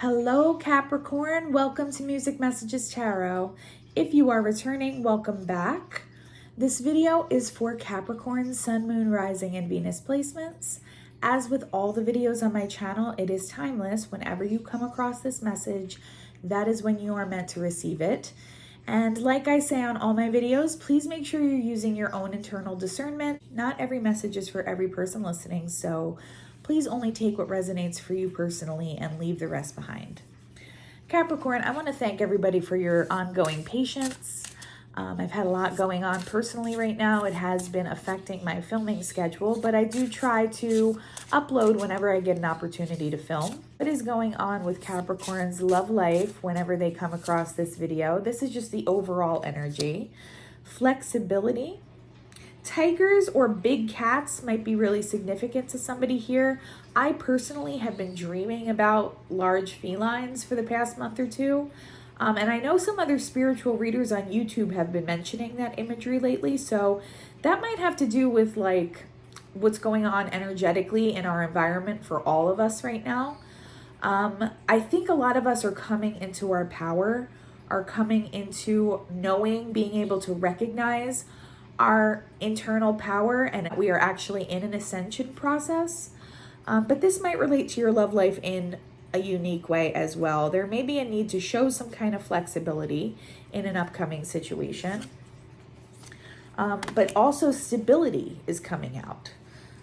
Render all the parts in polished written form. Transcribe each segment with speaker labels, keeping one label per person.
Speaker 1: Hello Capricorn, welcome to Music Messages Tarot. If you are returning, welcome back. This video is for Capricorn, Sun, Moon, Rising, and Venus placements. As with all the videos on my channel, it is timeless. Whenever you come across this message, that is when you are meant to receive it. And like I say on all my videos, please make sure you're using your own internal discernment. Not every message is for every person listening, so please only take what resonates for you personally and leave the rest behind. Capricorn, I want to thank everybody for your ongoing patience. I've had a lot going on personally right now. It has been affecting my filming schedule, but I do try to upload whenever I get an opportunity to film. What is going on with Capricorn's love life whenever they come across this video? This is just the overall energy. Flexibility. Tigers or big cats might be really significant to somebody here. I personally have been dreaming about large felines for the past month or two. And I know some other spiritual readers on YouTube have been mentioning that imagery lately. So that might have to do with like what's going on energetically in our environment for all of us right now. I think a lot of us are coming into our power, are coming into knowing, being able to recognize our internal power, and we are actually in an ascension process. But this might relate to your love life in a unique way as well. There may be a need to show some kind of flexibility in an upcoming situation. But also stability is coming out.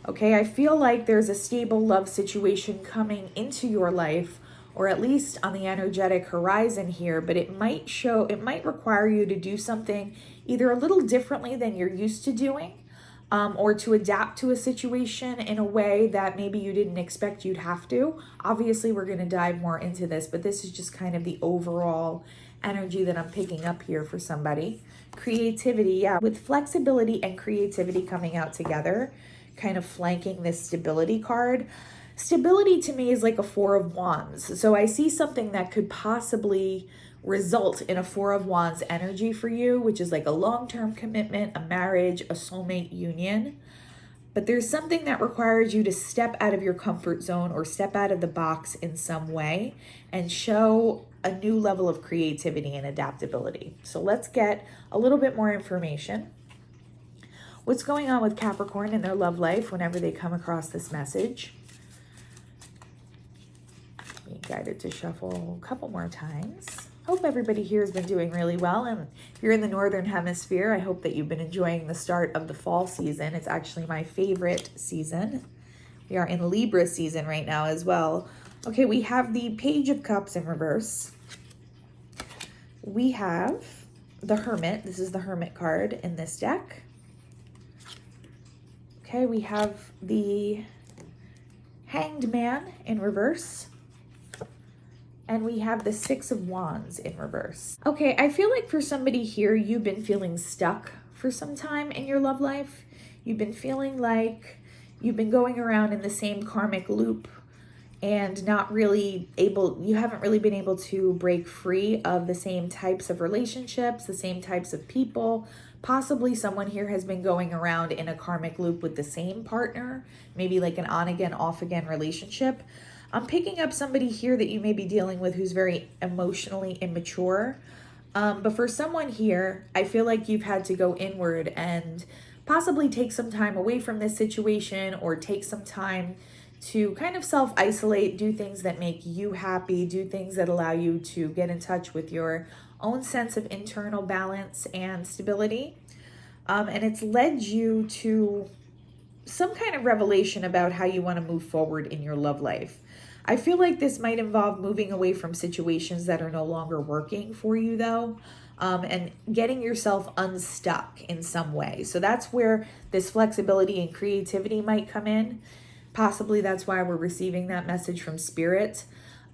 Speaker 1: Okay, I feel like there's a stable love situation coming into your life, or at least on the energetic horizon here, but it might require you to do something either a little differently than you're used to doing, or to adapt to a situation in a way that maybe you didn't expect you'd have to. Obviously, we're going to dive more into this, but this is just kind of the overall energy that I'm picking up here for somebody. Creativity, yeah, with flexibility and creativity coming out together, kind of flanking this stability card. Stability to me is like a Four of Wands. So I see something that could possibly result in a Four of Wands energy for you, which is like a long-term commitment, a marriage, a soulmate union. But there's something that requires you to step out of your comfort zone or step out of the box in some way and show a new level of creativity and adaptability. So let's get a little bit more information. What's going on with Capricorn in their love life whenever they come across this message? Being guided to shuffle a couple more times. Hope everybody here has been doing really well. And if you're in the Northern Hemisphere, I hope that you've been enjoying the start of the fall season. It's actually my favorite season. We are in Libra season right now as well. Okay, we have the Page of Cups in reverse. We have the Hermit. This is the Hermit card in this deck. Okay, we have the Hanged Man in reverse. And we have the Six of Wands in reverse. Okay, I feel like for somebody here, you've been feeling stuck for some time in your love life. You've been feeling like you've been going around in the same karmic loop and you haven't really been able to break free of the same types of relationships, the same types of people. Possibly someone here has been going around in a karmic loop with the same partner, maybe like an on-again, off-again relationship. I'm picking up somebody here that you may be dealing with who's very emotionally immature. But for someone here, I feel like you've had to go inward and possibly take some time away from this situation, or take some time to kind of self-isolate, do things that make you happy, do things that allow you to get in touch with your own sense of internal balance and stability. And it's led you to some kind of revelation about how you want to move forward in your love life. I feel like this might involve moving away from situations that are no longer working for you though, and getting yourself unstuck in some way. So that's where this flexibility and creativity might come in. Possibly that's why we're receiving that message from Spirit.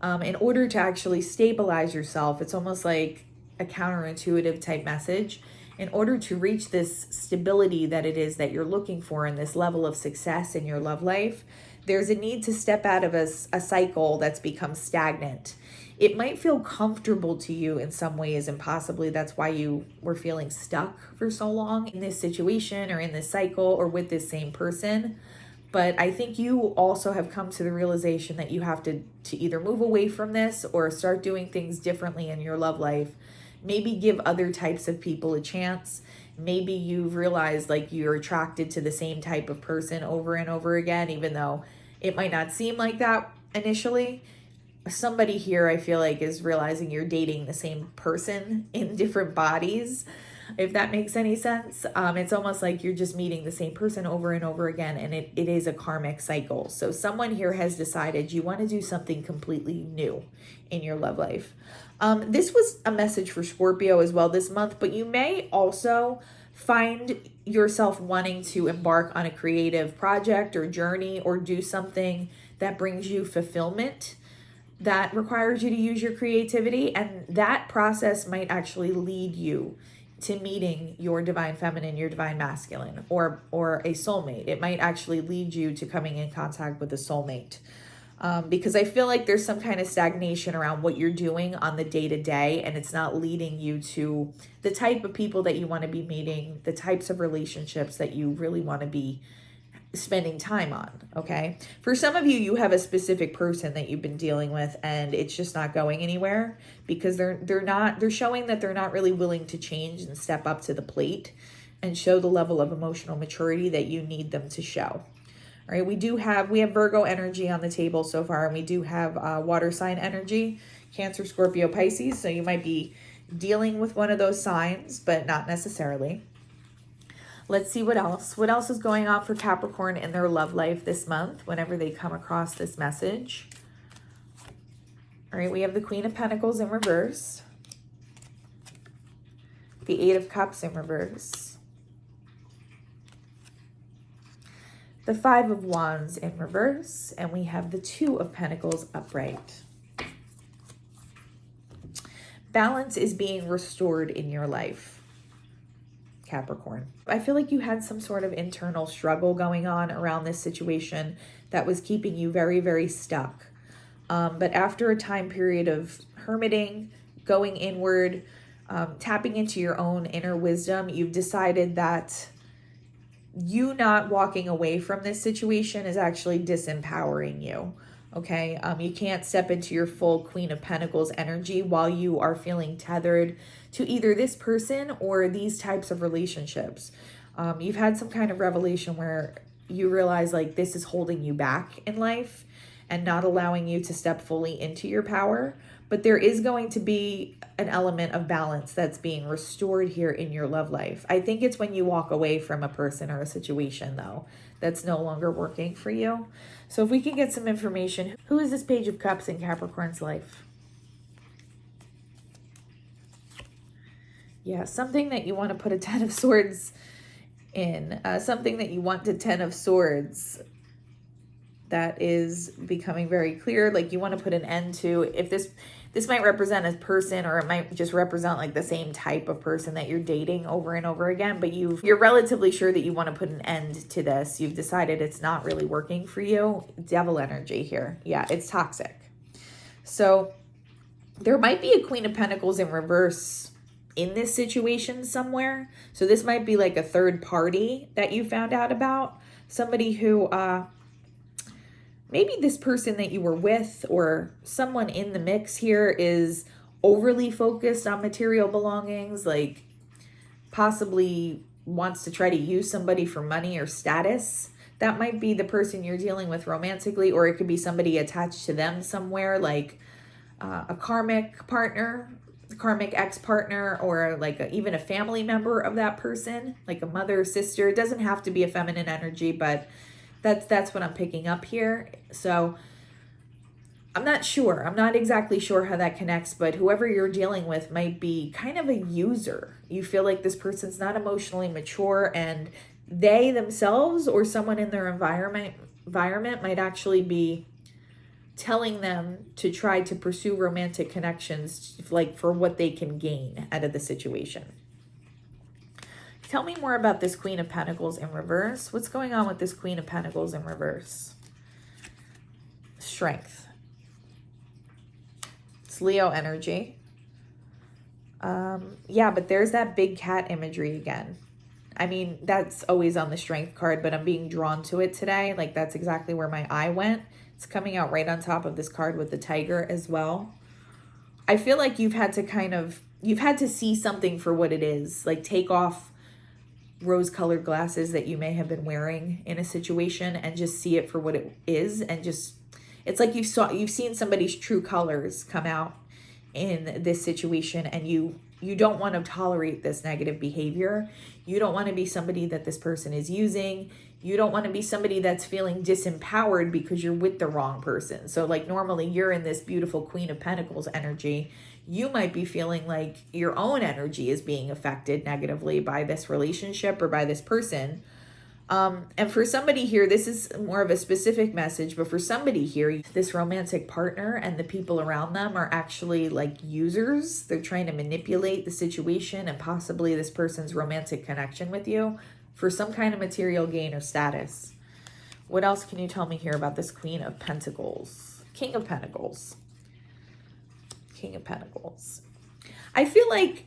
Speaker 1: In order to actually stabilize yourself, it's almost like a counterintuitive type message. In order to reach this stability that it is that you're looking for in this level of success in your love life, there's a need to step out of a cycle that's become stagnant. It might feel comfortable to you in some ways, and possibly that's why you were feeling stuck for so long in this situation or in this cycle or with this same person. But I think you also have come to the realization that you have to either move away from this or start doing things differently in your love life. Maybe give other types of people a chance. Maybe you've realized like you're attracted to the same type of person over and over again, even though it might not seem like that initially. Somebody here, I feel like, is realizing you're dating the same person in different bodies, if that makes any sense. It's almost like you're just meeting the same person over and over again, and it is a karmic cycle. So someone here has decided you want to do something completely new in your love life. This was a message for Scorpio as well this month, but you may also find yourself wanting to embark on a creative project or journey or do something that brings you fulfillment, that requires you to use your creativity, and that process might actually lead you to meeting your divine feminine, your divine masculine, or a soulmate. It might actually lead you to coming in contact with a soulmate. Because I feel like there's some kind of stagnation around what you're doing on the day-to-day, and it's not leading you to the type of people that you want to be meeting, the types of relationships that you really want to be spending time on. Okay, for some of you, you have a specific person that you've been dealing with and it's just not going anywhere because they're showing that they're not really willing to change and step up to the plate and show the level of emotional maturity that you need them to show. All right, we have Virgo energy on the table so far, and we do have water sign energy, Cancer, Scorpio, Pisces. So you might be dealing with one of those signs, but not necessarily. Let's see what else. What else is going on for Capricorn in their love life this month whenever they come across this message? All right, we have the Queen of Pentacles in reverse. The Eight of Cups in reverse. The Five of Wands in reverse. And we have the Two of Pentacles upright. Balance is being restored in your life, Capricorn. I feel like you had some sort of internal struggle going on around this situation that was keeping you very, very stuck. But after a time period of hermiting, going inward, tapping into your own inner wisdom, you've decided that you not walking away from this situation is actually disempowering you. Okay, you can't step into your full Queen of Pentacles energy while you are feeling tethered to either this person or these types of relationships. You've had some kind of revelation where you realize like this is holding you back in life and not allowing you to step fully into your power. But there is going to be an element of balance that's being restored here in your love life. I think it's when you walk away from a person or a situation, though, that's no longer working for you. So if we can get some information, who is this Page of Cups in Capricorn's life? Yeah, something that you want to put a Ten of Swords in. Something that you want to Ten of Swords that is becoming very clear. Like you want to put an end to, if this might represent a person, or it might just represent like the same type of person that you're dating over and over again, but you're relatively sure that you want to put an end to this. You've decided it's not really working for you. Devil energy here. Yeah, it's toxic. So there might be a Queen of Pentacles in reverse in this situation somewhere. So this might be like a third party that you found out about. Somebody who, maybe this person that you were with or someone in the mix here is overly focused on material belongings, like possibly wants to try to use somebody for money or status. That might be the person you're dealing with romantically, or it could be somebody attached to them somewhere, like a karmic partner, karmic ex-partner, or like even a family member of that person, like a mother or sister. It doesn't have to be a feminine energy, but that's what I'm picking up here. So I'm not sure. I'm not exactly sure how that connects, but whoever you're dealing with might be kind of a user. You feel like this person's not emotionally mature, and they themselves or someone in their environment might actually be telling them to try to pursue romantic connections, like for what they can gain out of the situation. Tell me more about this Queen of Pentacles in reverse. What's going on with this Queen of Pentacles in reverse? Strength. It's Leo energy. Yeah, but there's that big cat imagery again. I mean, that's always on the strength card, but I'm being drawn to it today. Like, that's exactly where my eye went. It's coming out right on top of this card with the tiger as well. I feel like you've had to see something for what it is. Like, take off rose-colored glasses that you may have been wearing in a situation and just see it for what it is. And just, it's like you've seen somebody's true colors come out in this situation, and you don't want to tolerate this negative behavior. You don't want to be somebody that this person is using. You don't want to be somebody that's feeling disempowered because you're with the wrong person. So like normally you're in this beautiful Queen of Pentacles energy. You might be feeling like your own energy is being affected negatively by this relationship or by this person. And for somebody here, this is more of a specific message, but for somebody here, this romantic partner and the people around them are actually like users. They're trying to manipulate the situation and possibly this person's romantic connection with you for some kind of material gain or status. What else can you tell me here about this Queen of Pentacles? King of Pentacles. King of Pentacles. I feel like,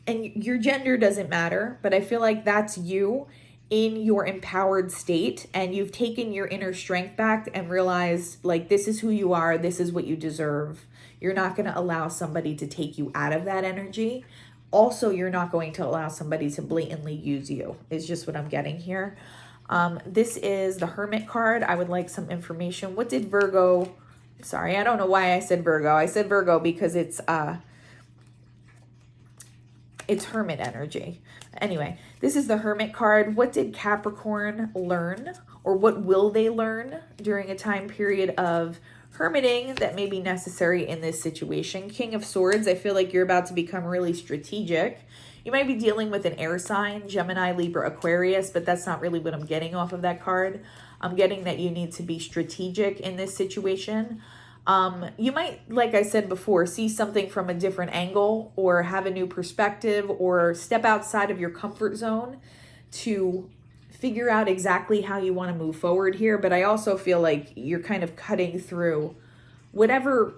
Speaker 1: and your gender doesn't matter, but I feel like that's you in your empowered state, and you've taken your inner strength back and realized like this is who you are, this is what you deserve. You're not going to allow somebody to take you out of that energy. Also, you're not going to allow somebody to blatantly use you, is just what I'm getting here. This is the Hermit card. I would like some information. What did Virgo, sorry, I don't know why I said Virgo. I said Virgo because it's Hermit energy. Anyway, this is the Hermit card. What did Capricorn learn, or what will they learn during a time period of hermiting that may be necessary in this situation? King of Swords. I feel like you're about to become really strategic. You might be dealing with an air sign, Gemini, Libra, Aquarius, but that's not really what I'm getting off of that card. I'm getting that you need to be strategic in this situation. You might, like I said before, see something from a different angle or have a new perspective or step outside of your comfort zone to figure out exactly how you want to move forward here. But I also feel like you're kind of cutting through whatever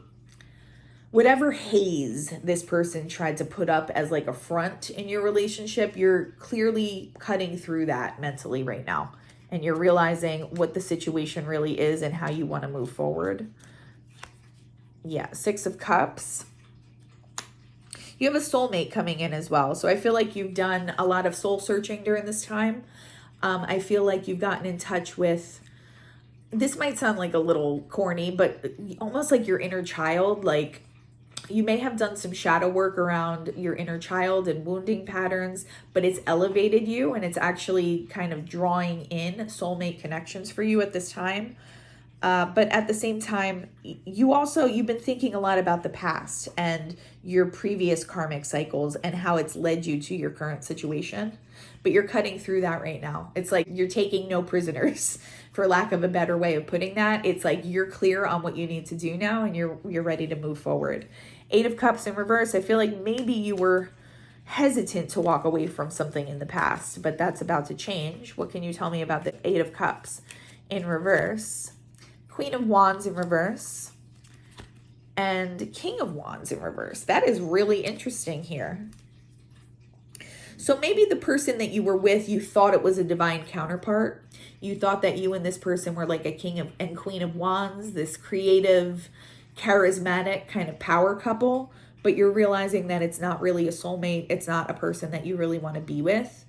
Speaker 1: haze this person tried to put up as like a front in your relationship. You're clearly cutting through that mentally right now, and you're realizing what the situation really is and how you want to move forward. Yeah, Six of Cups. You have a soulmate coming in as well. So I feel like you've done a lot of soul searching during this time. I feel like you've gotten in touch with, this might sound like a little corny, but almost like your inner child. Like you may have done some shadow work around your inner child and wounding patterns, but it's elevated you and it's actually kind of drawing in soulmate connections for you at this time. But at the same time, you've been thinking a lot about the past and your previous karmic cycles and how it's led you to your current situation. But you're cutting through that right now. It's like you're taking no prisoners, for lack of a better way of putting that. It's like you're clear on what you need to do now and you're ready to move forward. Eight of Cups in reverse. I feel like maybe you were hesitant to walk away from something in the past, but that's about to change. What can you tell me about the Eight of Cups in reverse? Queen of Wands in reverse, and King of Wands in reverse. That is really interesting here. So maybe the person that you were with, you thought it was a divine counterpart. You thought that you and this person were like a King of and Queen of Wands, this creative, charismatic kind of power couple, but you're realizing that it's not really a soulmate. It's not a person that you really want to be with.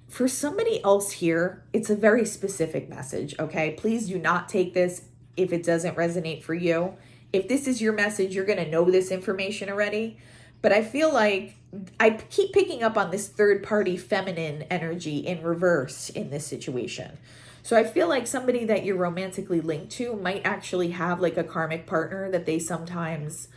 Speaker 1: For somebody else here, it's a very specific message, okay? Please do not take this if it doesn't resonate for you. If this is your message, you're going to know this information already. But I feel like I keep picking up on this third party feminine energy in reverse in this situation. So I feel like somebody that you're romantically linked to might actually have like a karmic partner that they sometimes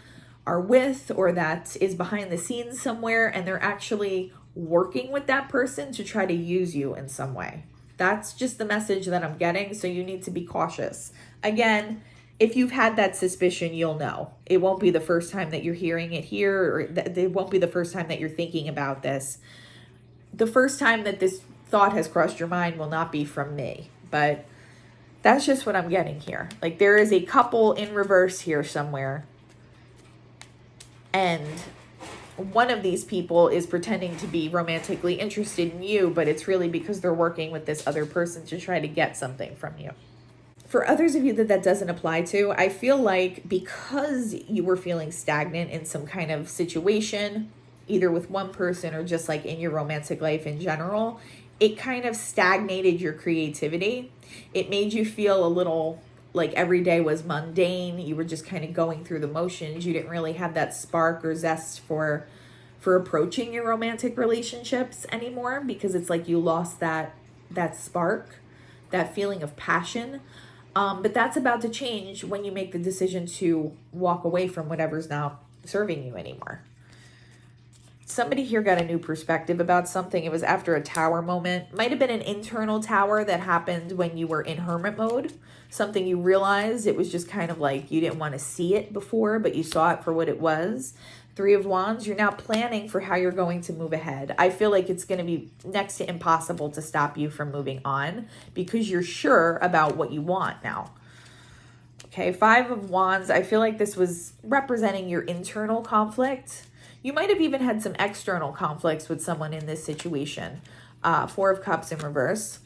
Speaker 1: are with, or that is behind the scenes somewhere, and they're actually working with that person to try to use you in some way. That's just the message that I'm getting. So you need to be cautious. Again, if you've had that suspicion, you'll know. It won't be the first time that you're hearing it here, or it won't be the first time that you're thinking about this. The first time that this thought has crossed your mind will not be from me, but that's just what I'm getting here. Like there is a couple in reverse here somewhere, and one of these people is pretending to be romantically interested in you, but it's really because they're working with this other person to try to get something from you. For others of you that doesn't apply to, I feel like because you were feeling stagnant in some kind of situation, either with one person or just like in your romantic life in general, it kind of stagnated your creativity. It made you feel a little like every day was mundane. You were just kind of going through the motions. You didn't really have that spark or zest for approaching your romantic relationships anymore, because it's like you lost that spark, that feeling of passion. But that's about to change when you make the decision to walk away from whatever's not serving you anymore. Somebody here got a new perspective about something. It was after a tower moment. Might have been an internal tower that happened when you were in hermit mode. Something you realized, it was just kind of like you didn't want to see it before, but you saw it for what it was. 3 of Wands, you're now planning for how you're going to move ahead. I feel like it's going to be next to impossible to stop you from moving on because you're sure about what you want now. Okay, 5 of Wands, I feel like this was representing your internal conflict. You might have even had some external conflicts with someone in this situation. 4 of Cups in reverse.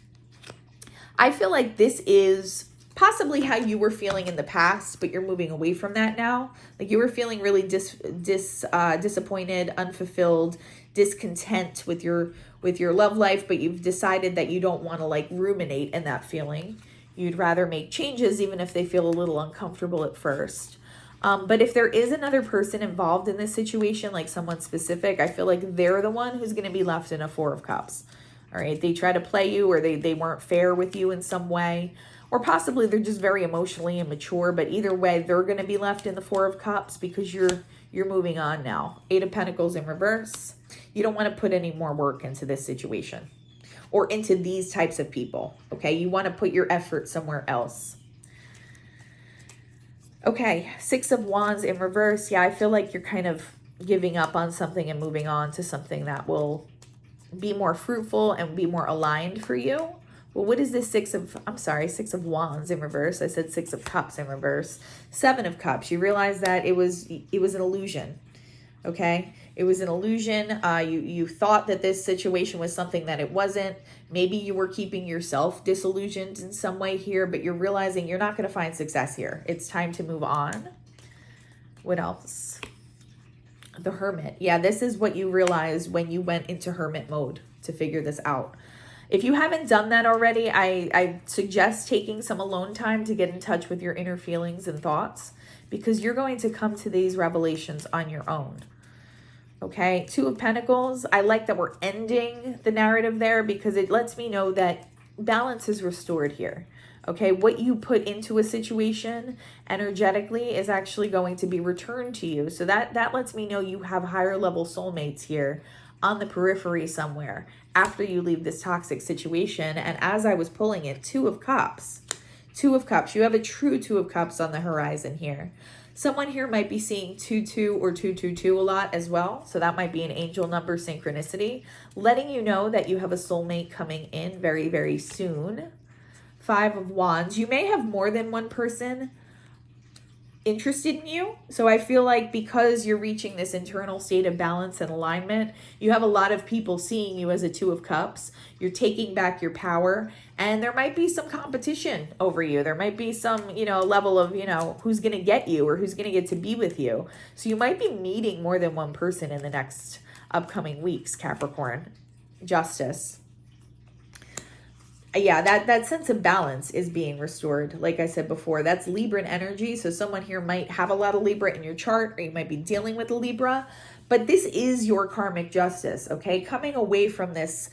Speaker 1: I feel like this is possibly how you were feeling in the past, but you're moving away from that now. Like you were feeling really disappointed, unfulfilled, discontent with your love life, but you've decided that you don't want to like ruminate in that feeling. You'd rather make changes even if they feel a little uncomfortable at first. But if there is another person involved in this situation, like someone specific, I feel like they're the one who's going to be left in a 4 of Cups. All right, they try to play you, or they weren't fair with you in some way, or possibly they're just very emotionally immature. But either way, they're going to be left in the 4 of Cups because you're moving on now. 8 of Pentacles in reverse. You don't want to put any more work into this situation or into these types of people. Okay, you want to put your effort somewhere else. Okay, 6 of Wands in reverse. Yeah, I feel like you're kind of giving up on something and moving on to something that will be more fruitful and be more aligned for you. Well, what is this 6 of Wands in reverse? I said 6 of Cups in reverse. 7 of Cups. You realize that it was an illusion. Okay, it was an illusion. You thought that this situation was something that it wasn't. Maybe you were keeping yourself disillusioned in some way here, but you're realizing you're not going to find success here. It's time to move on. What else? The Hermit. Yeah, this is what you realized when you went into hermit mode to figure this out. If you haven't done that already, I suggest taking some alone time to get in touch with your inner feelings and thoughts, because you're going to come to these revelations on your own. Okay, 2 of Pentacles. I like that we're ending the narrative there because it lets me know that balance is restored here. Okay, what you put into a situation energetically is actually going to be returned to you. So that lets me know you have higher level soulmates here on the periphery somewhere after you leave this toxic situation. And as I was pulling it, 2 of Cups. 2 of Cups. You have a true 2 of Cups on the horizon here. Someone here might be seeing 22 or 222 a lot as well. So that might be an angel number synchronicity, letting you know that you have a soulmate coming in very, very soon. 5 of Wands. You may have more than one person interested in you. So I feel like because you're reaching this internal state of balance and alignment, you have a lot of people seeing you as a 2 of Cups. You're taking back your power, and there might be some competition over you. There might be some, level of, who's going to get you or who's going to get to be with you. So you might be meeting more than one person in the next upcoming weeks, Capricorn. Justice. Yeah, that sense of balance is being restored. Like I said before, that's Libran energy. So someone here might have a lot of Libra in your chart, or you might be dealing with a Libra, but this is your karmic justice, okay? Coming away from this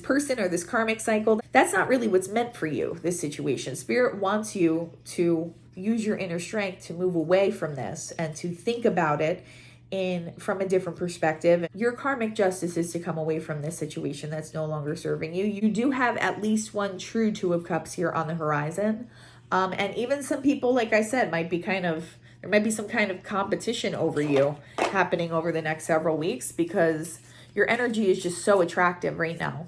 Speaker 1: person or this karmic cycle, that's not really what's meant for you, this situation. Spirit wants you to use your inner strength to move away from this and to think about it from a different perspective. Your karmic justice is to come away from this situation that's no longer serving you. You do have at least one true 2 of Cups here on the horizon. And even some people, like I said, there might be some kind of competition over you happening over the next several weeks because your energy is just so attractive right now.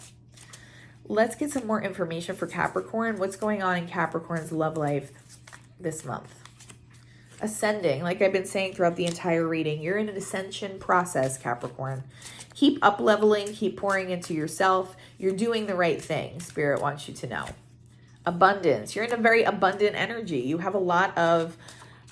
Speaker 1: Let's get some more information for Capricorn. What's going on in Capricorn's love life this month? ascending. Like I've been saying throughout the entire reading, you're in an ascension process, Capricorn. Keep up leveling, keep pouring into yourself. You're doing the right thing, Spirit wants you to know. Abundance. You're in a very abundant energy. You have a lot of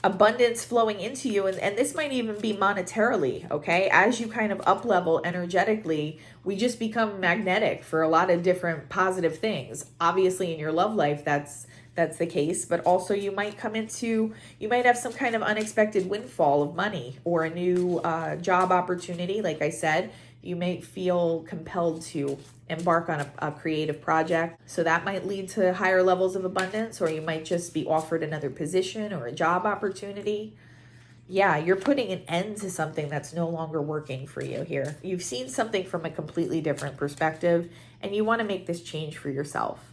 Speaker 1: abundance flowing into you, and this might even be monetarily, okay? As you kind of up level energetically, we just become magnetic for a lot of different positive things. Obviously in your love life, that's the case, but also you might have some kind of unexpected windfall of money or a new job opportunity. Like I said, you may feel compelled to embark on a creative project. So that might lead to higher levels of abundance, or you might just be offered another position or a job opportunity. Yeah, you're putting an end to something that's no longer working for you here. You've seen something from a completely different perspective, and you want to make this change for yourself.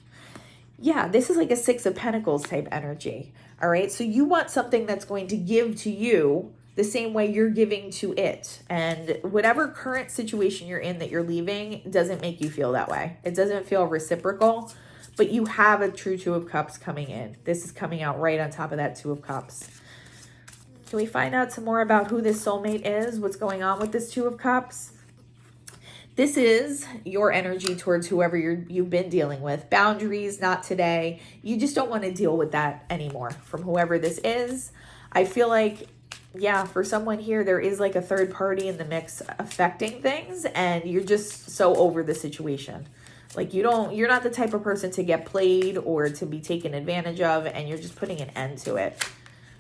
Speaker 1: Yeah, this is like a Six of Pentacles type energy. All right, so you want something that's going to give to you the same way you're giving to it. And whatever current situation you're in that you're leaving doesn't make you feel that way. It doesn't feel reciprocal, but you have a true Two of Cups coming in. This is coming out right on top of that Two of Cups. Can we find out some more about who this soulmate is? What's going on with this Two of Cups? This is your energy towards whoever you've been dealing with. Boundaries, not today. You just don't want to deal with that anymore from whoever this is. I feel like, yeah, for someone here, there is like a third party in the mix affecting things, and you're just so over the situation. Like you're not the type of person to get played or to be taken advantage of, and you're just putting an end to it.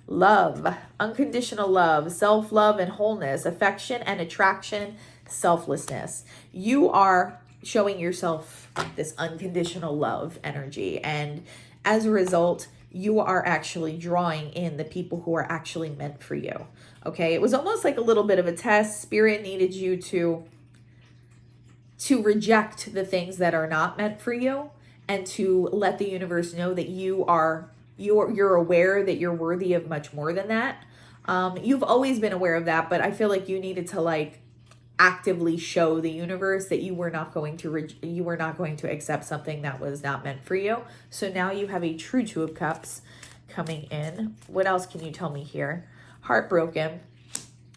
Speaker 1: Love, unconditional love, self-love and wholeness, affection and attraction, selflessness. You are showing yourself this unconditional love energy, and as a result, you are actually drawing in the people who are actually meant for you. Okay, it was almost like a little bit of a test. Spirit needed you to reject the things that are not meant for you, and to let the universe know that you're aware that you're worthy of much more than that. You've always been aware of that, but I feel like you needed to actively show the universe that you were not going to accept something that was not meant for you. So now you have a true Two of Cups coming in. What else can you tell me here? Heartbroken.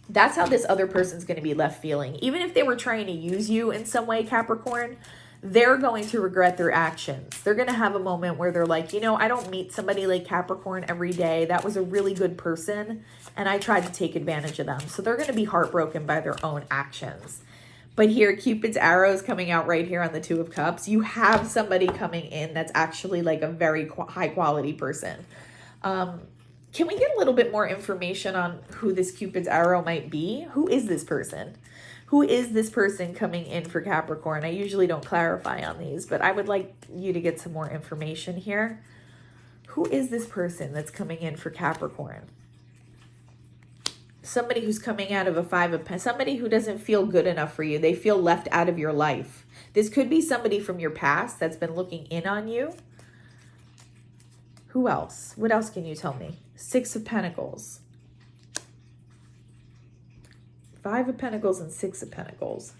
Speaker 1: That's how this other person's going to be left feeling. Even if they were trying to use you in some way, Capricorn, they're going to regret their actions. They're going to have a moment where they're like, I don't meet somebody like Capricorn every day. That was a really good person, and I tried to take advantage of them. So they're going to be heartbroken by their own actions. But here, Cupid's arrow is coming out right here on the Two of Cups. You have somebody coming in that's actually like a very high quality person. Can we get a little bit more information on who this Cupid's arrow might be? Who is this person? Who is this person coming in for Capricorn? I usually don't clarify on these, but I would like you to get some more information here. Who is this person that's coming in for Capricorn? Somebody who's coming out of a Five of Pentacles, somebody who doesn't feel good enough for you. They feel left out of your life. This could be somebody from your past that's been looking in on you. Who else? What else can you tell me? Six of Pentacles. Five of Pentacles and Six of Pentacles.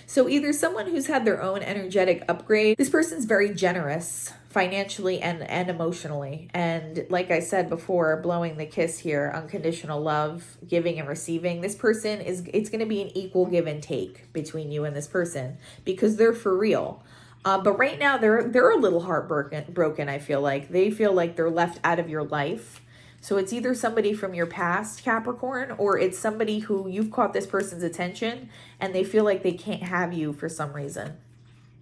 Speaker 1: So either someone who's had their own energetic upgrade. This person's very generous financially and emotionally. And like I said before, blowing the kiss here, unconditional love, giving and receiving. This person it's going to be an equal give and take between you and this person because they're for real. But right now they're a little heartbroken. I feel like they feel like they're left out of your life. So it's either somebody from your past, Capricorn, or it's somebody who you've caught this person's attention and they feel like they can't have you for some reason.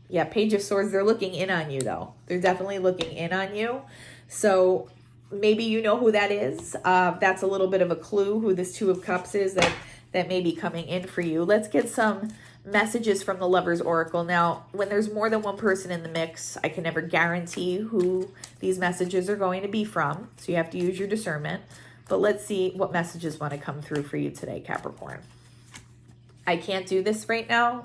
Speaker 1: Yeah, Page of Swords, they're looking in on you though. They're definitely looking in on you. So maybe you know who that is. That's a little bit of a clue who this Two of Cups is that may be coming in for you. Let's get some messages from the Lover's Oracle. Now, when there's more than one person in the mix, I can never guarantee who these messages are going to be from. So you have to use your discernment. But let's see what messages want to come through for you today, Capricorn. I can't do this right now.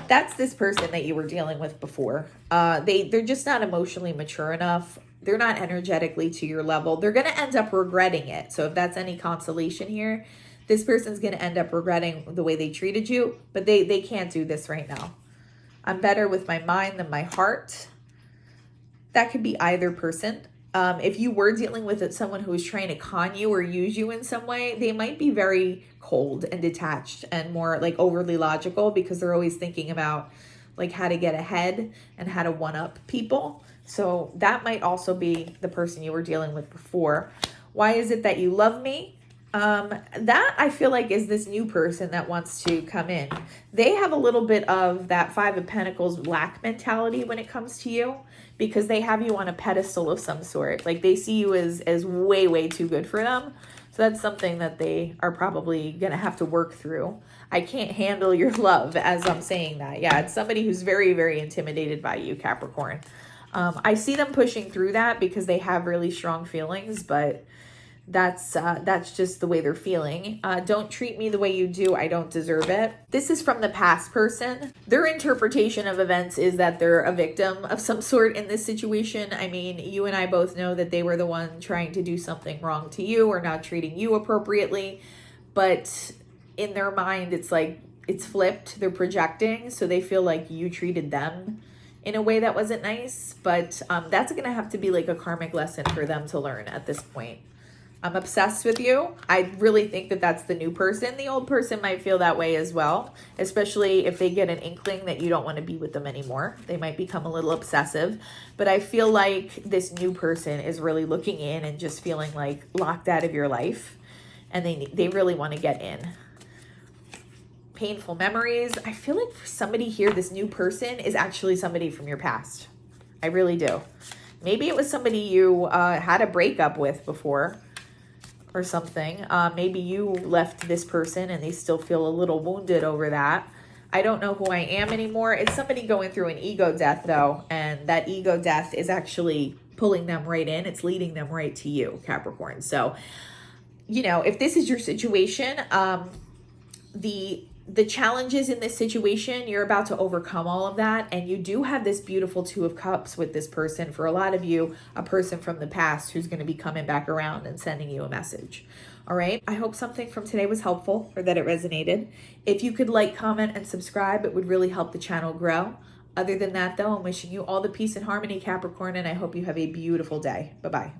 Speaker 1: That's this person that you were dealing with before. They're just not emotionally mature enough. They're not energetically to your level. They're going to end up regretting it. So if that's any consolation here, this person's going to end up regretting the way they treated you, but they can't do this right now. I'm better with my mind than my heart. That could be either person. If you were dealing with someone who was trying to con you or use you in some way, they might be very cold and detached and more like overly logical, because they're always thinking about like how to get ahead and how to one up people. So that might also be the person you were dealing with before. Why is it that you love me? That I feel like is this new person that wants to come in. They have a little bit of that Five of Pentacles lack mentality when it comes to you, because they have you on a pedestal of some sort. Like they see you as way, way too good for them. So that's something that they are probably going to have to work through. I can't handle your love as I'm saying that. Yeah, it's somebody who's very, very intimidated by you, Capricorn. I see them pushing through that because they have really strong feelings, but that's just the way they're feeling. Don't treat me the way you do. I don't deserve it. This is from the past person. Their interpretation of events is that they're a victim of some sort in this situation. I mean, you and I both know that they were the one trying to do something wrong to you or not treating you appropriately. But in their mind, it's like it's flipped. They're projecting. So they feel like you treated them in a way that wasn't nice. But that's going to have to be like a karmic lesson for them to learn at this point. I'm obsessed with you. I really think that that's the new person. The old person might feel that way as well, especially if they get an inkling that you don't want to be with them anymore. They might become a little obsessive. But I feel like this new person is really looking in and just feeling like locked out of your life. And they really want to get in. Painful memories. I feel like for somebody here, this new person is actually somebody from your past. I really do. Maybe it was somebody you had a breakup with before, or something. Maybe you left this person and they still feel a little wounded over that. I don't know who I am anymore. It's somebody going through an ego death though, and that ego death is actually pulling them right in. It's leading them right to you, Capricorn. So, you know, if this is your situation, the challenges in this situation, you're about to overcome all of that. And you do have this beautiful Two of Cups with this person. For a lot of you, a person from the past who's going to be coming back around and sending you a message. All right. I hope something from today was helpful or that it resonated. If you could like, comment, and subscribe, it would really help the channel grow. Other than that, though, I'm wishing you all the peace and harmony, Capricorn, and I hope you have a beautiful day. Bye-bye.